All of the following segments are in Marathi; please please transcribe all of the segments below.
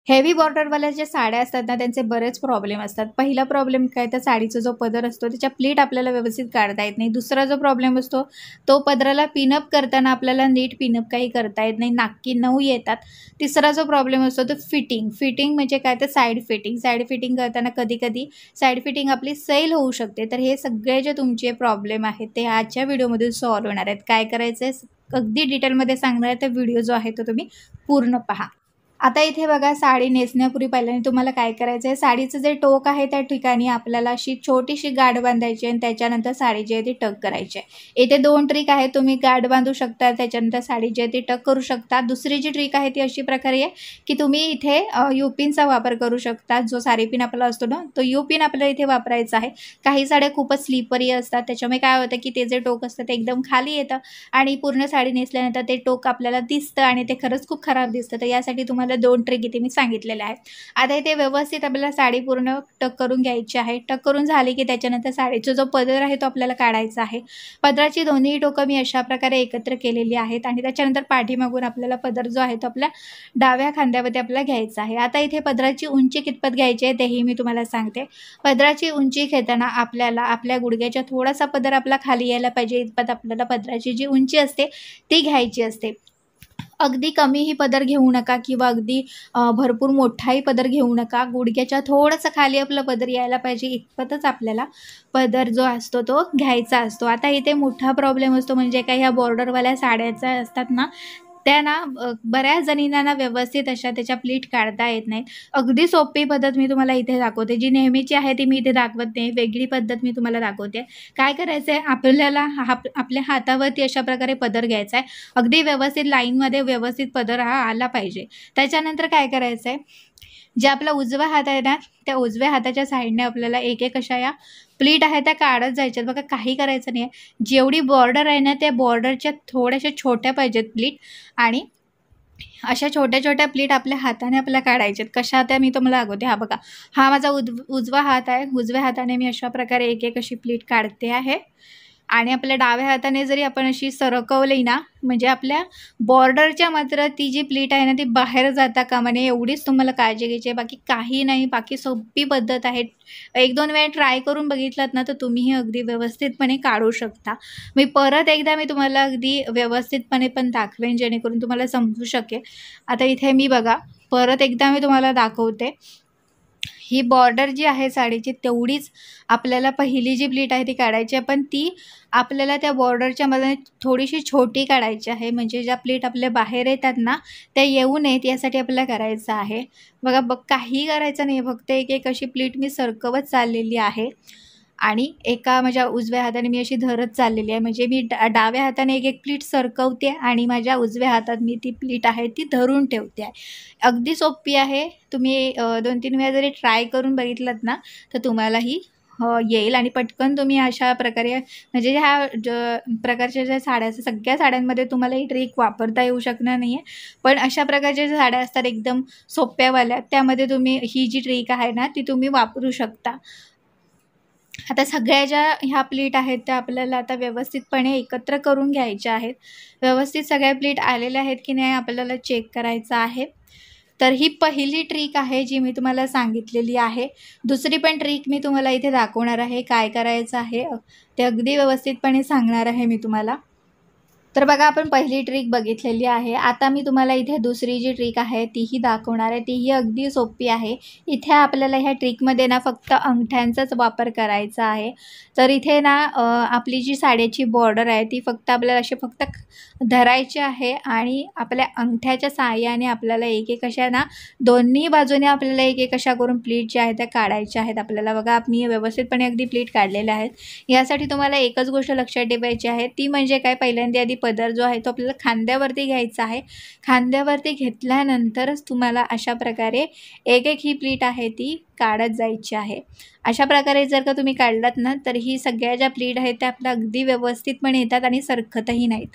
हेवी बॉर्डरवाल्या ज्या साड्या असतात ना, त्यांचे बरेच प्रॉब्लेम असतात. पहिला प्रॉब्लेम काय, तर साडीचा जो पदर असतो त्याच्या प्लीट आपल्याला व्यवस्थित काढता येत नाही. दुसरा जो प्रॉब्लेम असतो, तो पदराला पिनअप करताना आपल्याला नीट पिनअप काही करता येत नाही, नाकी नऊ येतात. तिसरा जो प्रॉब्लेम असतो तो फिटिंग म्हणजे काय, तर साईड फिटिंग करताना कधी-कधी साईड फिटिंग आपली सैल होऊ शकते. तर हे सगळे जे तुमचे प्रॉब्लेम आहेत ते आजच्या व्हिडिओमध्ये सॉल्व्ह होणार आहेत. काय करायचं आहे अगदी डिटेलमध्ये सांगणार आहे, तर व्हिडिओ जो आहे तो तुम्ही पूर्ण पहा. आता इथे बघा, साडी नेसण्यापूर्वी पहिल्यांदा तुम्हाला काय करायचं आहे, साडीचं जे टोक आहे त्या ठिकाणी आपल्याला अशी छोटीशी गाठ बांधायची आणि त्याच्यानंतर साडी जी आहे ती टक करायची आहे. इथे 2 ट्रिक आहे, तुम्ही गाठ बांधू शकता, त्याच्यानंतर साडी जी आहे ती टक करू शकता. दुसरी जी ट्रिक आहे ती अशी प्रकारे आहे की तुम्ही इथे पिनचा वापर करू शकता. जो साडी पिन आपला असतो ना, तो पिन आपल्याला इथे वापरायचा आहे. काही साड्या खूपच स्लिपरी असतात, त्याच्यामुळे काय होतं की ते जे टोक असतं ते एकदम खाली येतं आणि पूर्ण साडी नेसल्यानंतर ते टोक आपल्याला दिसतं आणि ते खरंच खूप खराब दिसतं. तर यासाठी तुम्हाला 2 ट्रिक इथे मी सांगितलेल्या आहेत. आता इथे व्यवस्थित आपल्याला साडी पूर्ण टक करून घ्यायची आहे. टक करून झाली की त्याच्यानंतर साडीचा जो पदर आहे तो आपल्याला काढायचा आहे. पदराची दोन्ही टोकं मी अशा प्रकारे एकत्र केलेली आहेत आणि त्याच्यानंतर पाठीमागून आपल्याला पदर जो आहे तो आपल्या डाव्या खांद्यावरती आपल्याला घ्यायचा आहे. आता इथे पदराची उंची कितपत घ्यायची आहे तेही मी तुम्हाला सांगते. पदराची उंची घेताना आपल्याला आपल्या गुडघ्याच्या थोडासा पदर आपला खाली यायला पाहिजे इतपत आपल्याला पदराची जी उंची असते ती घ्यायची असते. अगदी कमीही पदर घेऊ नका किंवा अगदी भरपूर मोठाही पदर घेऊ नका. गुडघ्याच्या थोडंसं खाली आपलं पदर यायला पाहिजे इतपतच आपल्याला पदर जो असतो तो घ्यायचा असतो. आता इथे मोठा प्रॉब्लेम असतो म्हणजे काय, ह्या बॉर्डरवाल्या साड्याचा असतात ना, त्या ना बऱ्याच जणींना ना व्यवस्थित अशा त्याच्या प्लीट काढता येत नाहीत. अगदी सोपी पद्धत मी तुम्हाला इथे दाखवते. जी नेहमीची आहे ती मी इथे दाखवत नाही, वेगळी पद्धत मी तुम्हाला दाखवते. काय करायचं आहे, आपल्याला आपल्या हातावरती अशा प्रकारे पदर घ्यायचा आहे. अगदी व्यवस्थित लाईनमध्ये व्यवस्थित पदर हा आला पाहिजे. त्याच्यानंतर काय करायचं आहे, जे आपला उजवा हात आहे ना, त्या उजव्या हाताच्या साईडने आपल्याला एक अशा या प्लीट आहे त्या काढत जायच्यात. बघा, काही करायचं नाही आहे. जेवढी बॉर्डर आहे ना, त्या बॉर्डरच्या थोड्याशा छोट्या पाहिजेत प्लीट आणि अशा छोट्या-छोट्या प्लीट आपल्या हाताने आपल्याला काढायच्यात. कशा त्या मी तुम्हाला दाखवते. हा बघा, हा माझा उजवा हात आहे. उजव्या हाताने मी अशा प्रकारे एक अशी प्लीट काढते आहे आणि आपल्या डाव्या हाताने जरी आपण अशी सरकवली ना, म्हणजे आपल्या बॉर्डरच्या मात्र ती जी प्लीट आहे ना ती बाहेर जाता कामा नये, एवढीच तुम्हाला काळजी घ्यायची आहे. बाकी काही नाही, बाकी सोपी पद्धत आहे. 1-2 वेळा ट्राय करून बघितलात ना तर तुम्हीही अगदी व्यवस्थितपणे काढू शकता. मी परत एकदा तुम्हाला अगदी व्यवस्थितपणे पण दाखवेन जेणेकरून तुम्हाला समजू शकेल. आता इथे मी बघा, परत एकदा मी तुम्हाला दाखवते. ही बॉर्डर जी आहे साडीची तेवढीच आपल्याला पहिली जी प्लीट आहे ती काढायची आहे, पण ती आपल्याला त्या बॉर्डरच्या मध्ये थोडीशी छोटी काढायची आहे. म्हणजे ज्या प्लीट आपल्या बाहेर येतात ना, त्या येऊ नयेत यासाठी आपल्याला करायचं आहे. बघा, काही करायचं नाही, फक्त एक अशी प्लीट मी सरकवत चाललेली आहे आणि एका माझ्या उजव्या हाताने मी अशी धरत चाललेली आहे. म्हणजे मी डाव्या हाताने एक प्लीट सरकवते आणि माझ्या उजव्या हातात मी ती प्लीट आहे ती धरून ठेवते आहे. अगदी सोपी आहे. तुम्ही 2-3 वेळा जरी ट्राय करून बघितलात ना, तर तुम्हालाही येईल आणि पटकन तुम्ही अशा प्रकारे म्हणजे ह्या प्रकारच्या ज्या साड्या असतात, सगळ्या साड्यांमध्ये तुम्हाला ही ट्रिक वापरता येऊ शकणार नाही आहे. पण अशा प्रकारच्या ज्या साड्या असतात एकदम सोप्यावाल्या, त्यामध्ये तुम्ही ही जी ट्रिक आहे ना, ती तुम्ही वापरू शकता. आता सगळ्या ज्या ह्या प्लीट आहेत त्या आपल्याला आता व्यवस्थितपणे एकत्र करून घ्यायच्या आहेत. व्यवस्थित सगळ्या प्लीट आलेल्या आहेत की नाही आपल्याला चेक करायचं आहे. तर ही पहिली ट्रिक आहे जी मी तुम्हाला सांगितलेली आहे. दुसरी पण ट्रिक मी तुम्हाला इथे दाखवणार आहे. काय करायचं आहे ते अगदी व्यवस्थितपणे सांगणार आहे मी तुम्हाला. तर बघा, आपण पहिली ट्रिक बघितलेली आहे. आता मी तुम्हाला इथे दुसरी जी ट्रिक आहे तीही दाखवणार आहे. तीही अगदी सोपी आहे. इथे आपल्याला ह्या ट्रिकमध्ये ना फक्त अंगठ्यांचाच वापर करायचा आहे. तर इथे ना आपली जी साडीची बॉर्डर आहे ती फक्त आपल्याला अशी फक्त धरायची आहे आणि आपल्या अंगठ्याच्या सहाय्याने आपल्याला एक अशा ना दोन्ही बाजूने आपल्याला एक अशा करून प्लीट ज्या आहेत त्या काढायच्या आहेत. आपल्याला बघा, मी व्यवस्थितपणे अगदी प्लीट काढलेल्या आहेत. यासाठी तुम्हाला एकच गोष्ट लक्षात ठेवायची आहे, ती म्हणजे काय, पहिल्यांदा आधी पदर जो आहे तो आपल्याला खांद्यावरती घ्यायचा आहे. खांद्यावरती घेतल्यानंतरच तुम्हाला अशा प्रकारे एक ही प्लीट आहे ती काढत जायची आहे. अशा प्रकारे जर का तुम्ही काढलात ना, तर ही सगळ्या ज्या प्लीट आहेत त्या आपल्या अगदी व्यवस्थितपणे येतात आणि सरकतही नाहीत.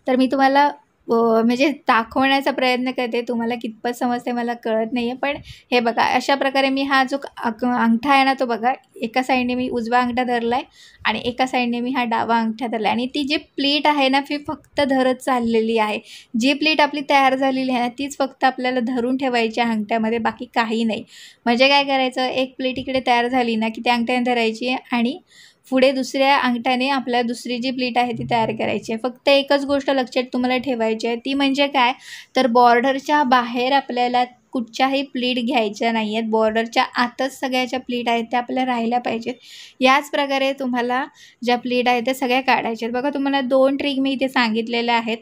तर मी तुम्हाला म्हणजे दाखवण्याचा प्रयत्न करते. तुम्हाला कितपत समजते मला कळत नाही आहे. पण हे बघा, अशा प्रकारे मी हा जो अंगठा आहे ना, तो बघा एका साईडने मी उजवा अंगठा धरला आहे आणि एका साईडने मी हा डावा अंगठा धरला आहे आणि ती जी प्लीट आहे ना, ती फक्त धरत चाललेली आहे. जी प्लीट आपली तयार झालेली आहे ना, तीच फक्त आपल्याला धरून ठेवायची आहे अंगठ्यामध्ये, बाकी काही नाही. म्हणजे काय करायचं, एक प्लीट इकडे तयार झाली ना, की त्या अंगठ्याने धरायची आणि पुढे दुसऱ्या अंगठ्याने आपल्या दुसरी जी प्लीट आहे ती तयार करायची आहे. फक्त एकच गोष्ट लक्षात तुम्हाला ठेवायची आहे, ती म्हणजे काय, तर बॉर्डरच्या बाहेर आपल्याला कुठच्याही प्लीट घ्यायच्या नाही आहेत. बॉर्डरच्या आतच सगळ्या प्लीट आहेत त्या आपल्याला राहिल्या पाहिजेत. याच प्रकारे तुम्हाला ज्या प्लीट आहेत त्या सगळ्या काढायच्या आहेत. बघा, तुम्हाला 2 ट्रिक मी इथे सांगितलेल्या आहेत.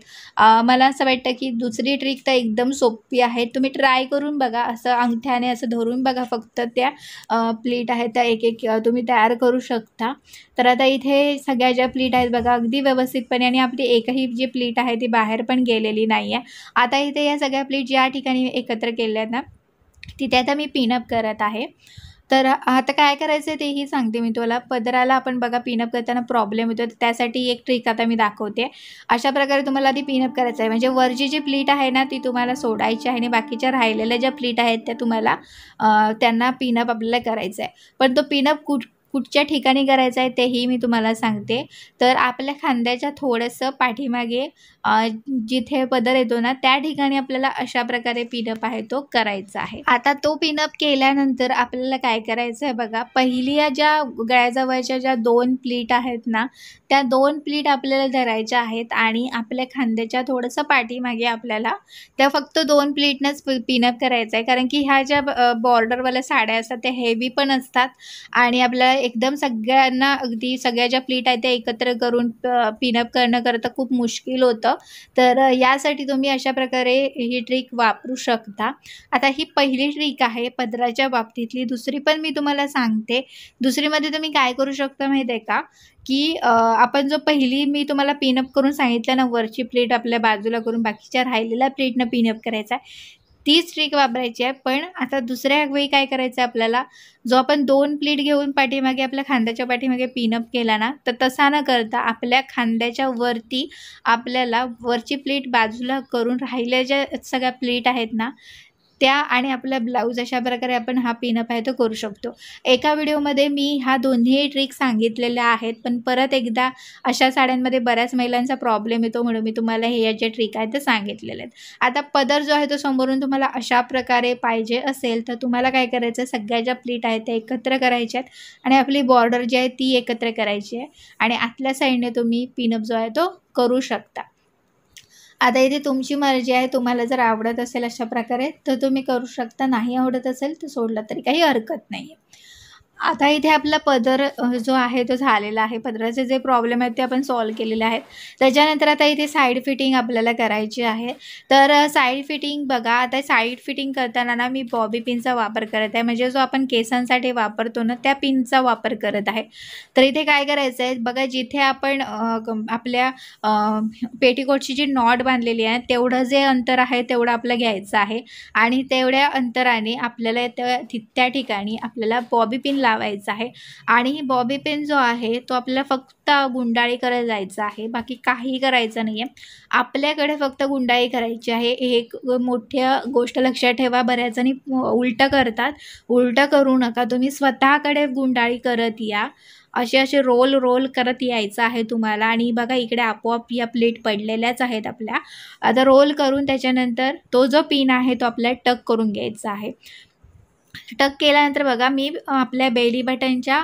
मला असं वाटतं की दुसरी ट्रिक तर एकदम सोपी आहे. तुम्ही ट्राय करून बघा, असं अंगठ्याने असं धरून बघा, फक्त त्या प्लीट आहेत त्या एक तुम्ही तयार करू शकता. तर आता इथे सगळ्या ज्या प्लीट आहेत बघा, अगदी व्यवस्थितपणे आणि आपली एकही जी प्लीट आहे ती बाहेर पण गेलेली नाही आहे. आता इथे या सगळ्या प्लीट ज्या ठिकाणी एकत्र केल्या आहेत ना, तिथे आता मी पिनअप करत आहे. तर आता काय करायचं आहे तेही सांगते मी तुम्हाला. पदराला आपण बघा पिनअप करताना प्रॉब्लेम येतो, तर त्यासाठी एक ट्रिक आता मी दाखवते. अशा प्रकारे तुम्हाला आधी पिनअप करायचं आहे. म्हणजे वरची जी प्लीट आहे ना, ती तुम्हाला सोडायची आहे आणि बाकीच्या राहिलेल्या ज्या प्लीट आहेत त्या तुम्हाला त्यांना पिनअप आपल्याला करायचं आहे. पण तो पिनअप कुठच्या ठिकाणी करायचा आहे तेही मी तुम्हाला सांगते. तर आपल्या खांद्याच्या थोडंसं पाठीमागे जिथे पदर येतो ना, त्या ठिकाणी आपल्याला अशा प्रकारे पिनअप आहे तो करायचा आहे. आता तो पिनअप केल्यानंतर आपल्याला काय करायचं आहे बघा, पहिली ज्या गळ्याजवळच्या ज्या 2 प्लीट आहेत ना, त्या 2 प्लीट आपल्याला धरायच्या आहेत आणि आपल्या खांद्याच्या थोडंसं पाठीमागे आपल्याला त्या फक्त 2 प्लीटनंच पिनअप करायचं आहे. कारण की ह्या ज्या बॉर्डरवाल्या साड्या असतात त्या हेवी पण असतात आणि आपल्याला एकदम सगळ्यांना अगदी सगळ्या ज्या प्लीट आहेत त्या एकत्र करून पिनअप करणं करता खूप मुश्किल होतं. तर यासाठी तुम्ही अशा प्रकारे ही ट्रिक वापरू शकता. आता ही पहिली ट्रिक आहे पदराच्या बाबतीतली. दुसरी पण मी तुम्हाला सांगते. दुसरीमध्ये तुम्ही काय करू शकता माहीत आहे का, की आपण जो पहिली मी तुम्हाला पिनअप करून सांगितलं ना, वरची प्लेट आपल्या बाजूला करून बाकीच्या राहिलेल्या प्लेटनं पिनअप करायचा आहे, तीच ट्रिक वापरायची आहे. पण आता दुसऱ्या वेळी काय करायचं आहे आपल्याला, जो आपण 2 प्लीट घेऊन पाठीमागे आपल्या खांद्याच्या पाठीमागे पिनअप केला ना, तर तसा न करता आपल्या खांद्याच्या वरती आपल्याला वरची प्लीट बाजूला करून राहिल्या ज्या सगळ्या प्लीट आहेत ना, त्या आणि आपला ब्लाऊज अशा प्रकारे आपण हा पिनअप आहे तो करू शकतो. एका व्हिडिओमध्ये मी ह्या दोन्ही ट्रिक सांगितलेल्या आहेत, पण परत एकदा अशा साड्यांमध्ये बऱ्याच महिलांचा प्रॉब्लेम येतो, म्हणून मी तुम्हाला हे ज्या ट्रिक आहेत ते सांगितलेले आहेत. आता पदर जो आहे तो समोरून तुम्हाला अशा प्रकारे पाहिजे असेल, तर तुम्हाला काय करायचं, सगळ्या ज्या प्लीट आहेत त्या एकत्र करायच्या आहेत आणि आपली बॉर्डर जी आहे ती एकत्र करायची आहे आणि आतल्या साईडने तुम्ही पिनअप जो आहे तो करू शकता. आता इथे तुमची मर्जी आहे. तुम्हाला जर आवडत असेल अशा प्रकारे तर तुम्ही करू शकता. नाही आवडत असेल तर सोडला तरी काही हरकत नाही आहे. आता इथे आपला पदर जो आहे तो झालेला आहे. पदराचे जे प्रॉब्लेम आहेत ते आपण सॉल्व्ह केलेले आहेत. त्याच्यानंतर आता इथे साईड फिटिंग आपल्याला करायची आहे. तर साईड फिटिंग बघा, आता साईड फिटिंग करताना ना मी बॉबी पिनचा वापर करत आहे. म्हणजे जो आपण केसांसाठी वापरतो ना त्या पिनचा वापर करत आहे. तर इथे काय करायचं आहे बघा, जिथे आपण आपल्या पेटीकोटची जी नॉट बांधलेली आहे तेवढं जे अंतर आहे तेवढं आपलं घ्यायचं आहे आणि तेवढ्या अंतराने आपल्याला त्या ठिकाणी आपल्याला बॉबी पिन लावायचा आहे आणि बॉबी पिन जो आहे तो आपल्याला फक्त गुंडाळी करायला जायचं आहे, बाकी काही करायचं नाही आहे. आपल्याकडे फक्त गुंडाळी करायची आहे. एक मोठ्या गोष्ट लक्षात ठेवा, बऱ्याच जणी उलटं करतात. उलटं करू नका, तुम्ही स्वतःकडे गुंडाळी करत या. असे रोल करत यायचं आहे तुम्हाला आणि बघा इकडे आपोआप या प्लेट पडलेल्याच आहेत आपल्या. आता रोल करून त्याच्यानंतर तो जो पिन आहे तो आपल्याला टक करून घ्यायचा आहे. टक केल्यानंतर बघा मी आपल्या बेली बटनच्या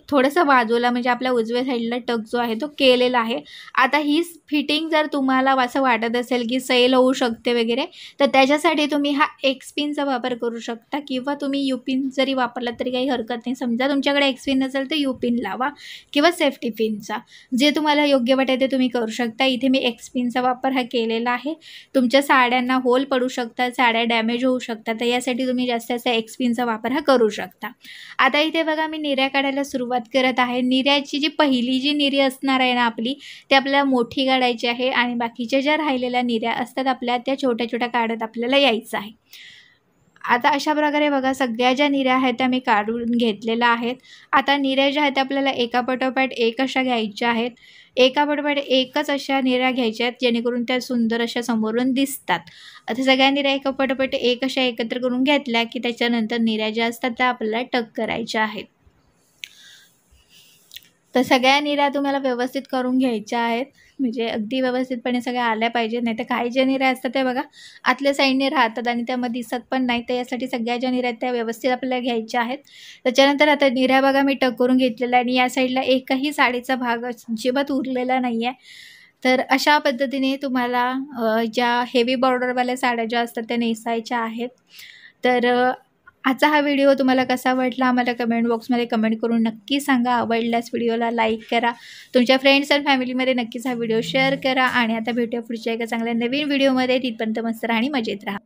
थोडंसं बाजूला म्हणजे आपल्या उजव्या साईडला टक जो आहे तो केलेला आहे. आता ही फिटिंग जर तुम्हाला असं वाटत असेल की सैल होऊ शकते वगैरे, तर त्याच्यासाठी तुम्ही हा एक्स पिनचा वापर करू शकता किंवा तुम्ही यू पिन जरी वापरला तरी काही हरकत नाही. समजा तुमच्याकडे एक्स पिन नसेल तर यू पिन लावा किंवा सेफ्टी पिनचा, जे तुम्हाला योग्य वाटेल ते तुम्ही करू शकता. इथे मी एक्स पिनचा वापर हा केलेला आहे. तुमच्या साड्यांना होल पडू शकतात, साड्या डॅमेज होऊ शकतात, तर यासाठी तुम्ही जास्त जास्त एक्स पिनचा वापर हा करू शकता. आता इथे बघा मी निर्या काढायला सुरुवात करत आहे. निर्याची जी पहिली जी निर्या असणार आहे ना आपली, ती आपल्याला मोठी काढायची आहे आणि बाकीच्या ज्या राहिलेल्या निर्या असतात आपल्या त्या छोट्या छोट्या काढत आपल्याला यायचं आहे. आता अशा प्रकारे बघा सगळ्या ज्या निर्या आहेत त्या मी काढून घेतलेल्या आहेत. आता निर्या ज्या आहेत आपल्याला एका पाठोपाठ एक अशा घ्यायच्या आहेत. एकापाठोपाठ एकच अशा निऱ्या घ्यायच्या आहेत, जेणेकरून त्या सुंदर अशा समोरून दिसतात. आता सगळ्या निऱ्या एकापाठोपाठ एक अशा एकत्र करून घेतल्या की त्याच्यानंतर निऱ्या ज्या असतात त्या आपल्याला टक करायच्या आहेत. तर सगळ्या निऱ्या तुम्हाला व्यवस्थित करून घ्यायच्या आहेत, म्हणजे अगदी व्यवस्थितपणे सगळ्या आल्या पाहिजेत. नाही तर काही ज्या निऱ्या असतात त्या बघा आतल्या साईडने राहतात आणि त्यामध्ये दिसत पण नाही. तर यासाठी सगळ्या ज्या निऱ्या आहेत त्या व्यवस्थित आपल्याला घ्यायच्या आहेत. त्याच्यानंतर आता निऱ्या बघा मी टक करून घेतलेल्या आहे आणि या साईडला एकही साडीचा भाग अजिबात उरलेला नाही आहे. तर अशा पद्धतीने तुम्हाला ज्या हेवी बॉर्डरवाल्या साड्या ज्या असतात त्या नेसायच्या आहेत. तर आजचा हा व्हिडिओ तुम्हाला कसा वाटला आम्हाला कमेंट बॉक्समध्ये कमेंट करून नक्की सांगा. आवडल्यास व्हिडिओला लाईक करा, तुमच्या फ्रेंड्स अँड फॅमिलीमध्ये नक्कीच हा व्हिडिओ शेअर करा आणि आता भेटूया पुढच्या एका चांगल्या नवीन व्हिडिओमध्ये. तिथपर्यंत मस्त राहा आणि मजेत राहा.